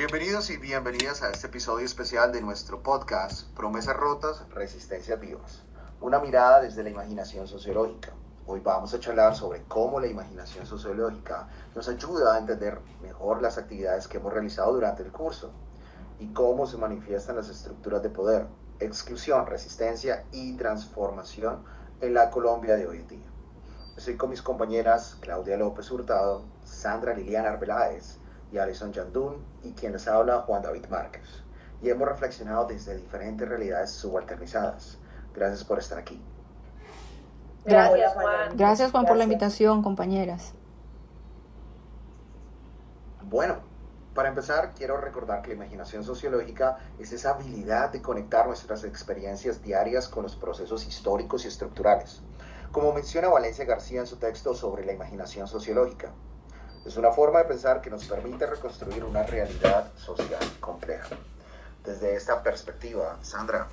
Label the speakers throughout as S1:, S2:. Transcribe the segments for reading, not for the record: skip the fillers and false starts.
S1: Bienvenidos y bienvenidas a este episodio especial de nuestro podcast Promesas Rotas, Resistencias Vivas. Una mirada desde la imaginación sociológica. Hoy vamos a charlar sobre cómo la imaginación sociológica nos ayuda a entender mejor las actividades que hemos realizado durante el curso y cómo se manifiestan las estructuras de poder, exclusión, resistencia y transformación en la Colombia de hoy en día. Estoy con mis compañeras Claudia López Hurtado, Sandra Liliana Arbeláez y Alison Yandún, y quien les habla, Juan David Márquez. Y hemos reflexionado desde diferentes realidades subalternizadas. Gracias por estar aquí.
S2: Gracias, Juan.
S3: Gracias, Juan, por la invitación, compañeras.
S1: Bueno, para empezar, quiero recordar que la imaginación sociológica es esa habilidad de conectar nuestras experiencias diarias con los procesos históricos y estructurales. Como menciona Valencia García en su texto sobre la imaginación sociológica, es una forma de pensar que nos permite reconstruir una realidad social compleja. Desde esta perspectiva, Sandra,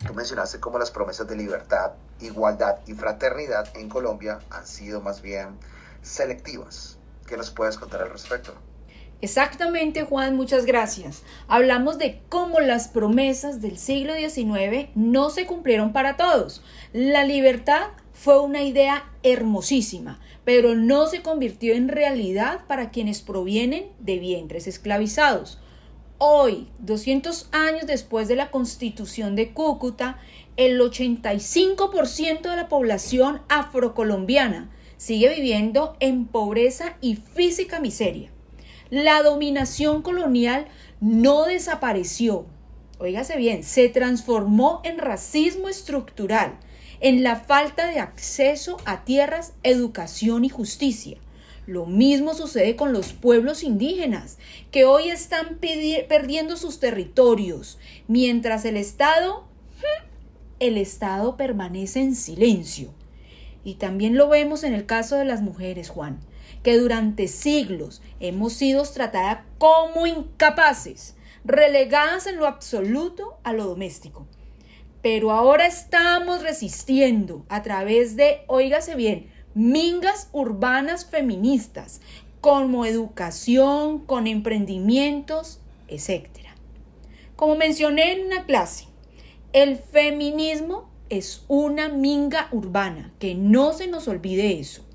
S1: tú mencionaste cómo las promesas de libertad, igualdad y fraternidad en Colombia han sido más bien selectivas. ¿Qué nos puedes contar al respecto?
S3: Exactamente, Juan, muchas gracias. Hablamos de cómo las promesas del siglo XIX no se cumplieron para todos. La libertad fue una idea hermosísima, pero no se convirtió en realidad para quienes provienen de vientres esclavizados. Hoy, 200 años después de la Constitución de Cúcuta, el 85% de la población afrocolombiana sigue viviendo en pobreza y física miseria. La dominación colonial no desapareció, óigase bien, se transformó en racismo estructural, en la falta de acceso a tierras, educación y justicia. Lo mismo sucede con los pueblos indígenas, que hoy están perdiendo sus territorios, mientras el Estado permanece en silencio. Y también lo vemos en el caso de las mujeres, Juan, que durante siglos hemos sido tratadas como incapaces, relegadas en lo absoluto a lo doméstico. Pero ahora estamos resistiendo a través de, óigase bien, mingas urbanas feministas, como educación, con emprendimientos, etc. Como mencioné en una clase, el feminismo es una minga urbana, que no se nos olvide eso.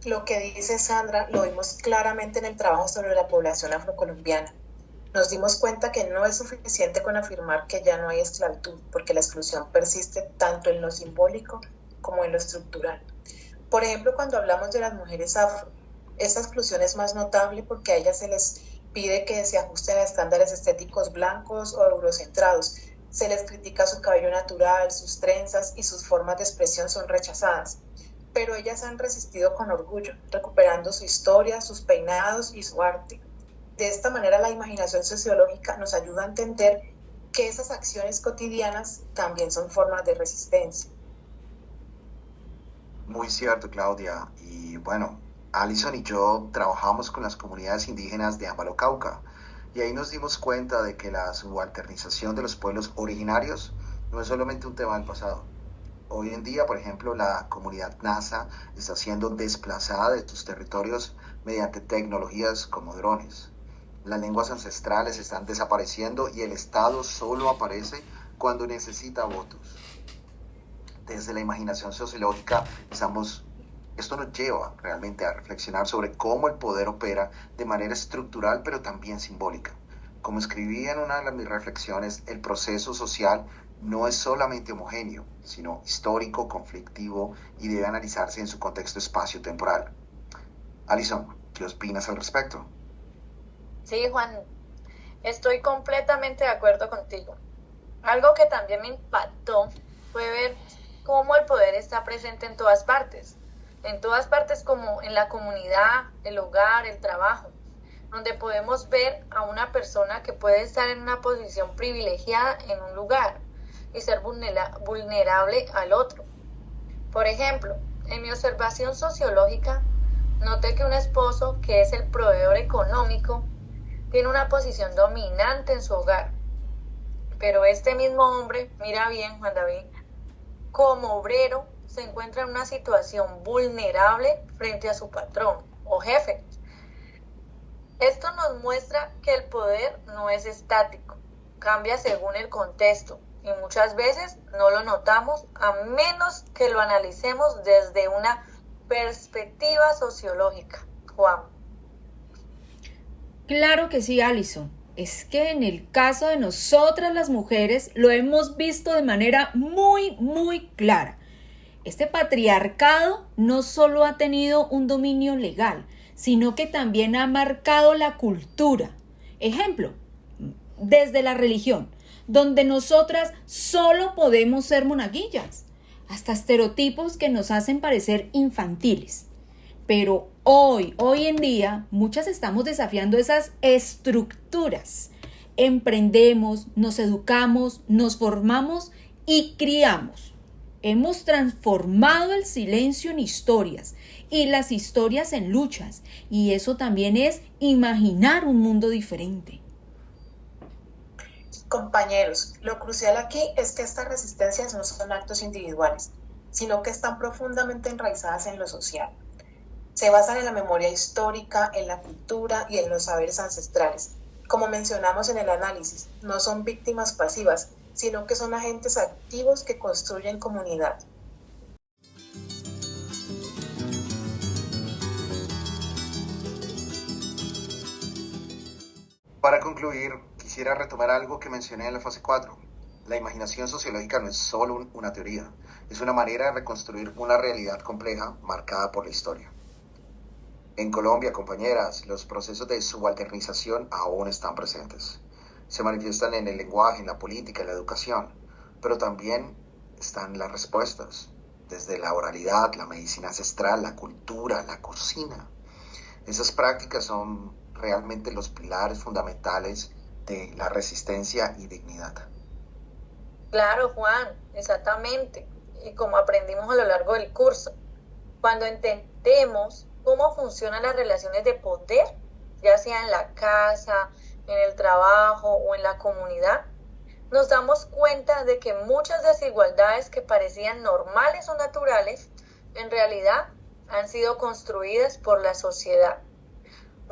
S2: Lo que dice Sandra lo vimos claramente en el trabajo sobre la población afrocolombiana. Nos dimos cuenta que no es suficiente con afirmar que ya no hay esclavitud, porque la exclusión persiste tanto en lo simbólico como en lo estructural. Por ejemplo, cuando hablamos de las mujeres afro, esta exclusión es más notable porque a ellas se les pide que se ajusten a estándares estéticos blancos o eurocentrados. Se les critica su cabello natural, sus trenzas y sus formas de expresión son rechazadas. Pero ellas han resistido con orgullo, recuperando su historia, sus peinados y su arte. De esta manera, la imaginación sociológica nos ayuda a entender que esas acciones cotidianas también son formas de resistencia.
S1: Muy cierto, Claudia. Y bueno, Alison y yo trabajamos con las comunidades indígenas de Ámbalo, Cauca, y ahí nos dimos cuenta de que la subalternización de los pueblos originarios no es solamente un tema del pasado. Hoy en día, por ejemplo, la comunidad Nasa está siendo desplazada de sus territorios mediante tecnologías como drones. Las lenguas ancestrales están desapareciendo y el Estado solo aparece cuando necesita votos. Desde la imaginación sociológica, esto nos lleva realmente a reflexionar sobre cómo el poder opera de manera estructural, pero también simbólica. Como escribí en una de mis reflexiones, el proceso social no es solamente homogéneo, sino histórico, conflictivo y debe analizarse en su contexto espacio-temporal. Alison, ¿qué opinas al respecto?
S4: Sí, Juan, estoy completamente de acuerdo contigo. Algo que también me impactó fue ver cómo el poder está presente en todas partes como en la comunidad, el hogar, el trabajo, donde podemos ver a una persona que puede estar en una posición privilegiada en un lugar y ser vulnerable al otro. Por ejemplo, en mi observación sociológica, noté que un esposo que es el proveedor económico tiene una posición dominante en su hogar, pero este mismo hombre, mira bien, Juan David, como obrero se encuentra en una situación vulnerable frente a su patrón o jefe. Esto nos muestra que el poder no es estático, cambia según el contexto y muchas veces no lo notamos a menos que lo analicemos desde una perspectiva sociológica. Juan.
S3: Claro que sí, Alison. Es que en el caso de nosotras las mujeres lo hemos visto de manera muy clara. Este patriarcado no solo ha tenido un dominio legal, sino que también ha marcado la cultura. Ejemplo, desde la religión, donde nosotras solo podemos ser monaguillas, hasta estereotipos que nos hacen parecer infantiles. Pero hoy en día, muchas estamos desafiando esas estructuras. Emprendemos, nos educamos, nos formamos y criamos. Hemos transformado el silencio en historias y las historias en luchas. Y eso también es imaginar un mundo diferente.
S2: Compañeros, lo crucial aquí es que estas resistencias no son actos individuales, sino que están profundamente enraizadas en lo social. Se basan en la memoria histórica, en la cultura y en los saberes ancestrales. Como mencionamos en el análisis, no son víctimas pasivas, sino que son agentes activos que construyen comunidad.
S1: Para concluir, quisiera retomar algo que mencioné en la fase 4. La imaginación sociológica no es solo una teoría, es una manera de reconstruir una realidad compleja marcada por la historia. En Colombia, compañeras, los procesos de subalternización aún están presentes. Se manifiestan en el lenguaje, en la política, en la educación, pero también están las respuestas, desde la oralidad, la medicina ancestral, la cultura, la cocina. Esas prácticas son realmente los pilares fundamentales de la resistencia y dignidad.
S4: Claro, Juan, exactamente. Y como aprendimos a lo largo del curso, cuando entendemos cómo funcionan las relaciones de poder, ya sea en la casa, en el trabajo o en la comunidad, nos damos cuenta de que muchas desigualdades que parecían normales o naturales, en realidad han sido construidas por la sociedad.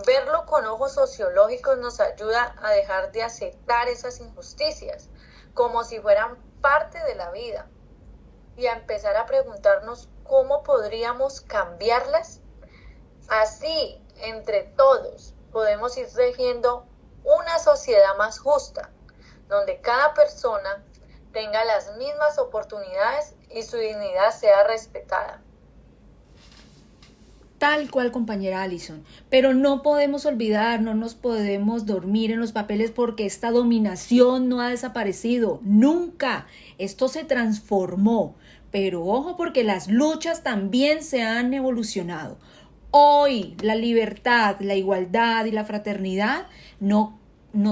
S4: Verlo con ojos sociológicos nos ayuda a dejar de aceptar esas injusticias como si fueran parte de la vida y a empezar a preguntarnos cómo podríamos cambiarlas. Así, entre todos, podemos ir tejiendo una sociedad más justa, donde cada persona tenga las mismas oportunidades y su dignidad sea respetada.
S3: Tal cual, compañera Alison, pero no podemos olvidar, no nos podemos dormir en los papeles porque esta dominación no ha desaparecido, nunca. Esto se transformó, pero ojo porque las luchas también se han evolucionado. Hoy la libertad, la igualdad y la fraternidad no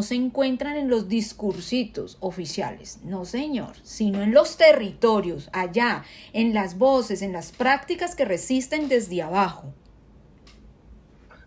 S3: se encuentran en los discursitos oficiales, no señor, sino en los territorios, allá, en las voces, en las prácticas que resisten desde abajo.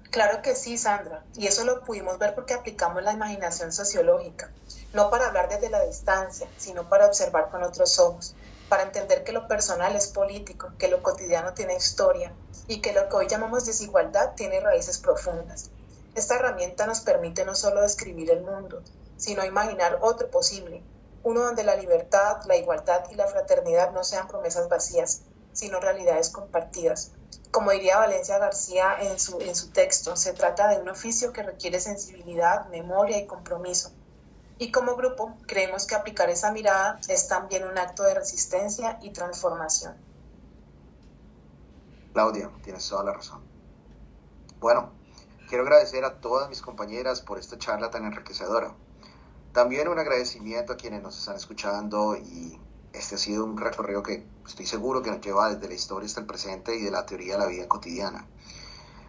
S2: Claro que sí, Sandra, y eso lo pudimos ver porque aplicamos la imaginación sociológica, no para hablar desde la distancia, sino para observar con otros ojos, para entender que lo personal es político, que lo cotidiano tiene historia y que lo que hoy llamamos desigualdad tiene raíces profundas. Esta herramienta nos permite no solo describir el mundo, sino imaginar otro posible, uno donde la libertad, la igualdad y la fraternidad no sean promesas vacías, sino realidades compartidas. Como diría Valencia García en su texto, se trata de un oficio que requiere sensibilidad, memoria y compromiso. Y como grupo, creemos que aplicar esa mirada es también un acto de resistencia y transformación.
S1: Claudia, tienes toda la razón. Bueno, quiero agradecer a todas mis compañeras por esta charla tan enriquecedora. También un agradecimiento a quienes nos están escuchando y este ha sido un recorrido que estoy seguro que nos lleva desde la historia hasta el presente y de la teoría a la vida cotidiana.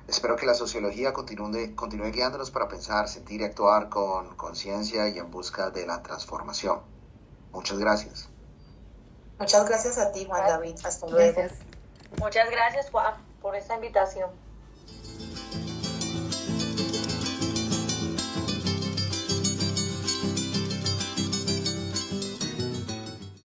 S1: Espero que la sociología continúe guiándonos para pensar, sentir y actuar con conciencia y en busca de la transformación. Muchas gracias.
S2: Muchas gracias a ti, Juan David. Hasta luego.
S3: Gracias.
S4: Muchas gracias, Juan, por esta invitación.